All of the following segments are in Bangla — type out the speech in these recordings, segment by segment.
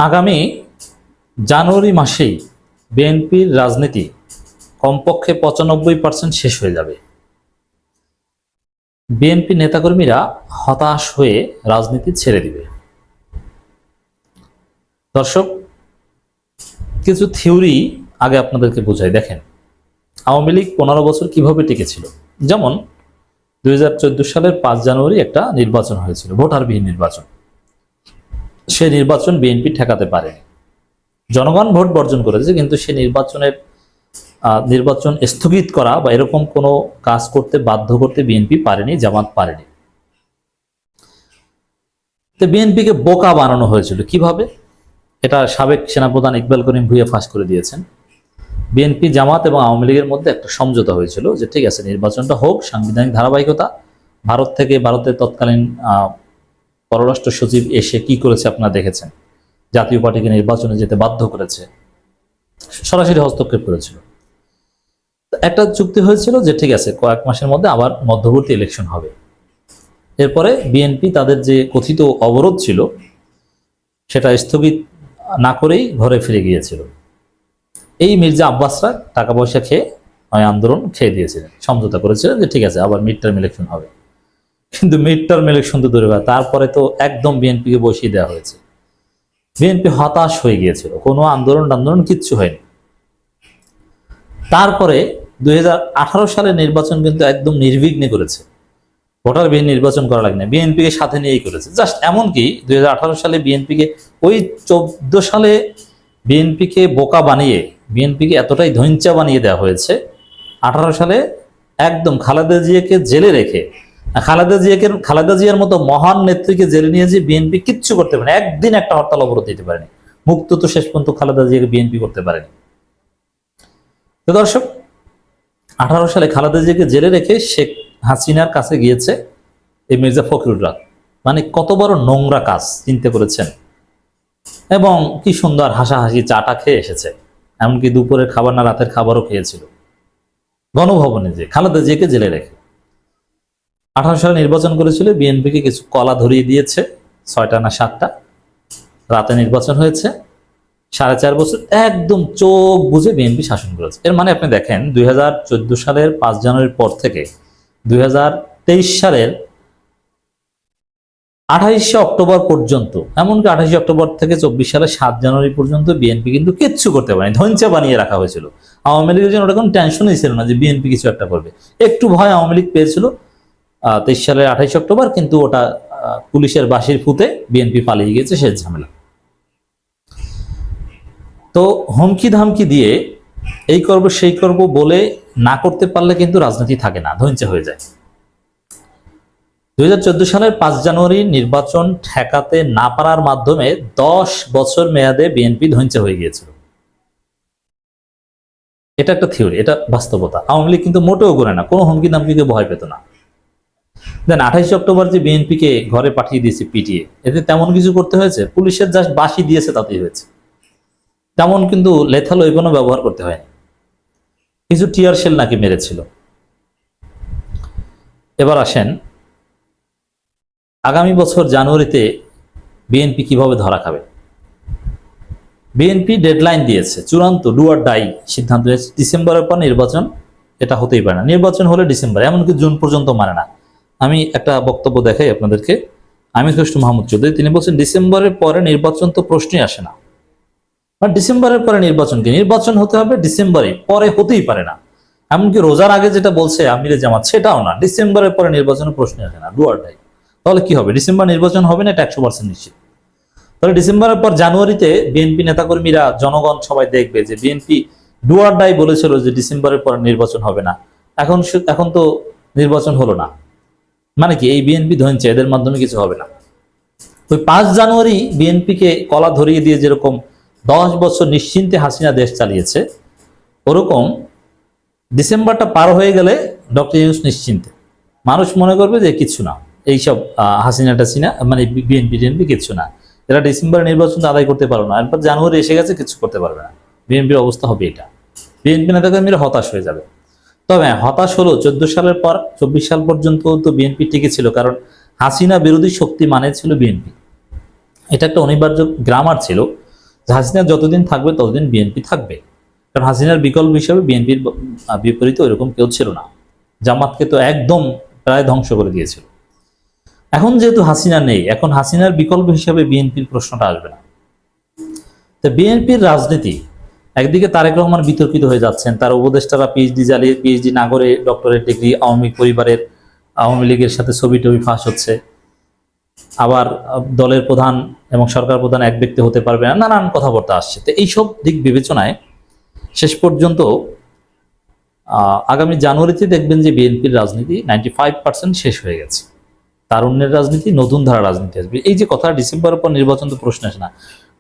আগামী জানুয়ারি মাসেই বিএনপির রাজনীতি কমপক্ষে 95% শেষ হয়ে যাবে। বিএনপি নেতাকর্মীরা হতাশ হয়ে রাজনীতি ছেড়ে দিবে। দর্শক, কিছু থিওরি আগে আপনাদেরকে বোঝাই। দেখেন, আওয়ামী লীগ 15 বছর কিভাবে টিকেছিল। যেমন 2014 সালের 5 জানুয়ারি একটা নির্বাচন হয়েছিল, ভোটারবিহীন নির্বাচন। সেই নির্বাচন বিএনপি ঠেকাতে পারেনি। জনগণ ভোট বর্জন করেছে, কিন্তু সেই নির্বাচন স্থগিত করা বা এরকম কোনো কাজ করতে বাধ্য করতে বিএনপি পারেনি, জামাত পারেনি। তো বিএনপিকে বোকা বানানো হয়েছিল কিভাবে, এটা সাবেক সেনাপ্রধান ইকবাল করিম ভূঁইয়া ফাঁস করে দিয়েছেন। বিএনপি, জামাত এবং আওয়ামী লীগের মধ্যে একটা সমঝোতা হয়েছিল যে ঠিক আছে, নির্বাচনটা হোক, সাংবিধানিক ধারাবাহিকতা। ভারতের তৎকালীন পররাষ্ট্র সচিব এসে কি করেছে আপনারা দেখেছেন, জাতীয় পার্টিকে নির্বাচনে যেতে বাধ্য করেছে, সরাসরি হস্তক্ষেপ করেছিল। একটা চুক্তি হয়েছিল যে ঠিক আছে, কয়েক মাসের মধ্যে আবার মধ্যবর্তী ইলেকশন হবে। এরপরে বিএনপি তাদের যে কথিত অবরোধ ছিল সেটা স্থগিত না করেই ঘরে ফিরে গিয়েছিল। এই মির্জা আব্বাসরা টাকা পয়সা খেয়ে আন্দোলন খেয়ে দিয়েছিলেন, সমঝোতা করেছিলেন যে ঠিক আছে, আবার মিড টার্ম ইলেকশন হবে। কিন্তু মিড টার্ম ইলেকশন তো দূরে কথা, তারপরে তো একদম বিএনপিকে বসিয়ে দেওয়া হয়েছে। বিএনপি হতাশ হয়ে গিয়েছিল, কোনো আন্দোলন কিচ্ছু হয়নি। তারপরে 2018 সালের নির্বাচন কিন্তু একদম নির্বিঘ্নে করেছে, ভোটারবিহীন নির্বাচন করা লাগে না, বিএনপিকে সাথে নিয়েই করেছে। জাস্ট এমনকি 2018 সালে বিএনপিকে, ওই 14 সালে বিএনপিকে বোকা বানিয়ে, বিএনপিকে এতটাই ধৈঞ্চা বানিয়ে দেওয়া হয়েছে। 18 সালে একদম খালেদা জিয়াকে জেলে রেখে, খালেদা জিয়ার মতো মহান নেত্রীকে জেলে নিয়ে যে বিএনপি কিচ্ছু করতে পারেনি, একদিন একটা হরতাল অবরোধ দিতে পারেনি, মুক্ত তো শেষ পর্যন্ত খালেদা জিয়াকে বিএনপি করতে পারেনি। তো দর্শক, 18 সালে খালেদা জিয়াকে জেলে রেখে শেখ হাসিনার কাছে গিয়েছে এই মির্জা ফখরুলরা। মানে কত বড় নোংরা কাজ চিন্তা করেছেন। এবং কি সুন্দর হাসাহাসি চাটা খেয়ে এসেছে, এমনকি দুপুরের খাবার না রাতের খাবারও খেয়েছিল গণভবনে, যে খালেদা জিয়াকে জেলে রেখে। 18 সালে নির্বাচন করেছিল, বিএনপিকে কিছু কলা ধরিয়ে দিয়েছে, 6টা না 7টা। রাতে নির্বাচন হয়েছে, 4.5 বছর একদম চোখ বুঝে বিএনপি শাসন করেছে। এর মানে আপনি দেখেন, 2014 সালের 5 জানুয়ারির পর থেকে 2023 সালের 28শে অক্টোবর পর্যন্ত, এমনকি 28শে অক্টোবর থেকে 24 সালের 7 জানুয়ারি পর্যন্ত বিএনপি কিন্তু কিচ্ছু করতে পারেনি, ধৈঞ্চা বানিয়ে রাখা হয়েছিল। আওয়ামী লীগের জন্য ওটা কোনো টেনশনই ছিল না যে বিএনপি কিছু একটা করবে। একটু ভয় আওয়ামী লীগ পেয়েছিল 23 সালের 28 অক্টোবর, কিন্তু ওটা পুলিশের বাঁশির ফুতে বিএনপি পালিয়ে গিয়েছে, শেষ ঝামেলা। তো হুমকি ধামকি দিয়ে এই করব সেই করব বলে না করতে পারলে কিন্তু রাজনীতি থাকে না, ধৈঞ্চা হয়ে যায়। 2014 সালের 5 জানুয়ারি নির্বাচন ঠেকাতে না পারার মাধ্যমে 10 বছর মেয়াদে বিএনপি ধৈঞ্চা হয়ে গিয়েছিল। এটা একটা থিওরি, এটা বাস্তবতা। আওয়ামী লীগ কিন্তু মোটেও করে না, কোনো হুমকি ধামকিকে ভয় পেত না। দেন 28 অক্টোবর যে বিএনপিকে ঘরে পাঠিয়ে দিয়েছে পিটিয়ে, এতে তেমন কিছু করতে হয়েছে? পুলিশের জাস্ট বাঁশি দিয়েছে, তাতেই হয়েছে। তেমন কিন্তু লেথাল ওয়েপনও ব্যবহার করতে হয়নি। কিছু টিয়ার শেল নাকি মেরেছিল। এবার আসেন, আগামী বছর জানুয়ারিতে বিএনপি কিভাবে ধরা খাবে। বিএনপি ডেডলাইন দিয়েছে, চূড়ান্ত ডু অর ডাই সিদ্ধান্ত নিয়েছে, ডিসেম্বরের পর নির্বাচন, এটা হতেই পারে না। নির্বাচন হলে ডিসেম্বর, এমনকি জুন পর্যন্ত মানে না। আমি একটা বক্তব্য দেখাই আপনাদেরকে, আমির খসরু মাহমুদ চৌধুরী, তিনি বলছেন ডিসেম্বরের পরে নির্বাচন তো প্রশ্নই আসে না। ডিসেম্বরের পরে নির্বাচন হতে হবে ডিসেম্বরে, পরে হতেই পারে না। এমনকি রোজার আগে যেটা বলছে আমিরে জামাত, সেটাও না। ডিসেম্বরের পরে নির্বাচনের প্রশ্নই আসে না, ডু অর ডাই। তাহলে কি হবে? ডিসেম্বর নির্বাচন হবে না, এটা 100% নিশ্চিত। তাহলে ডিসেম্বরের পর জানুয়ারিতে বিএনপি নেতাকর্মীরা, জনগণ সবাই দেখবে যে বিএনপি ডু অর ডাই বলেছিল যে ডিসেম্বরের পর নির্বাচন হবে না, এখন তো নির্বাচন হলো না। মানে কি, এই বিএনপি ধৈঞ্চা, এদের মাধ্যমে কিছু হবে না। ওই 5 জানুয়ারি বিএনপিকে কলা ধরিয়ে দিয়ে যেরকম 10 বছর নিশ্চিন্তে হাসিনা দেশ চালিয়েছে, ওরকম ডিসেম্বরটা পার হয়ে গেলে ডক্টর ইউনূস নিশ্চিন্তে, মানুষ মনে করবে যে কিছু না, এইসব হাসিনা টাসিনা মানে বিএনপি কিছু না, এরা ডিসেম্বরে নির্বাচন আদায় করতে পারবে না। এরপর জানুয়ারি এসে গেছে, কিছু করতে পারবে না। বিএনপির অবস্থা হবে এটা, বিএনপি নেতাকর্মীরা হতাশ হয়ে যাবে। তবে হতাশ হলো 14 সালের পর 24 সাল পর্যন্ত তো বিএনপি টিকে ছিল, কারণ হাসিনা বিরোধী শক্তি মানে ছিল বিএনপি। এটা একটা অনিবার্য গ্রামার ছিল। যে হাসিনা যতদিন থাকবে ততদিন বিএনপি থাকবে, কারণ হাসিনার বিকল্প হিসেবে বিএনপির বিপরীতে ওইরকম কেউ ছিল না। জামাতকে তো একদম প্রায় ধ্বংস করে দিয়েছিল। এখন যেহেতু হাসিনা নেই, এখন হাসিনার বিকল্প হিসেবে বিএনপির প্রশ্নটা আসবে না। তো বিএনপির রাজনীতি, একদিকে তারেক রহমান বিতর্কিত হয়ে যাচ্ছেন, তার উপদেষ্টারা পিএইচডি জ্বালিয়ে পিএইচডি না করে ডক্টরেট ডিগ্রি, আওয়ামী পরিবারের, আওয়ামী লীগের সাথে ছবি টবি ফাঁস হচ্ছে, আবার দলের প্রধান এবং সরকার প্রধান এক ব্যক্তি হতে পারবে না, নানান কথাবার্তা আসছে। তো এইসব দিক বিবেচনায় শেষ পর্যন্ত আগামী জানুয়ারিতে দেখবেন যে বিএনপির রাজনীতি 95% শেষ হয়ে গেছে। তারুণ্যের রাজনীতি, নতুন ধারা রাজনীতি আসবে। এই যে কথা ডিসেম্বরের পর নির্বাচন তো প্রশ্ন আসে না,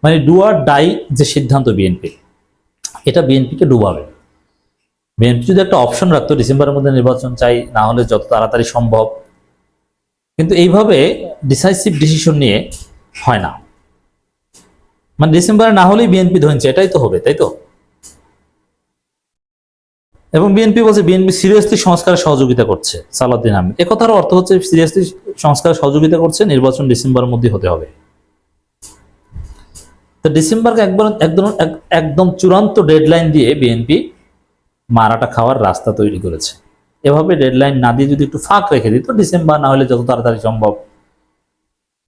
মানে ডু আর ডাই যে সিদ্ধান্ত বিএনপি, এটা বিএনপিকে ডুবাবে। বিএনপি যদি একটা অপশন রাখতো ডিসেম্বরের মধ্যে নির্বাচন চাই, না হলে যত তাড়াতাড়ি সম্ভব, কিন্তু এইভাবে ডিসাইসিভ ডিসিশন নিয়ে হয় না। মানে ডিসেম্বরে না হলেই বিএনপি ধরছে, এটাই তো হবে, তাই তো? এবং বিএনপি বলছে বিএনপি সিরিয়াসলি সংস্কারে সহযোগিতা করছে, সালাউদ্দিন আহমেদ। একথার অর্থ হচ্ছে সিরিয়াসলি সংস্কারে সহযোগিতা করছে, নির্বাচন ডিসেম্বরের মধ্যে হতে হবে। তো ডিসেম্বরকে একদম চূড়ান্ত ডেডলাইন দিয়ে বিএনপি মারাটা খাওয়ার রাস্তা তৈরি করেছে। এভাবে ডেডলাইন না দিয়ে যদি একটু ফাঁক রেখে দিত, ডিসেম্বর না হলে যত তাড়াতাড়ি সম্ভব,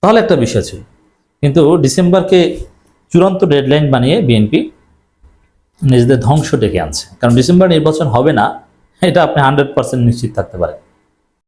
তাহলে একটা বিষয় ছিল। কিন্তু ডিসেম্বরকে চূড়ান্ত ডেডলাইন বানিয়ে বিএনপি নিজেদের ধ্বংস ডেকে আনছে। কারণ ডিসেম্বর নির্বাচন হবে না, এটা আপনি 100% নিশ্চিত থাকতে পারেন।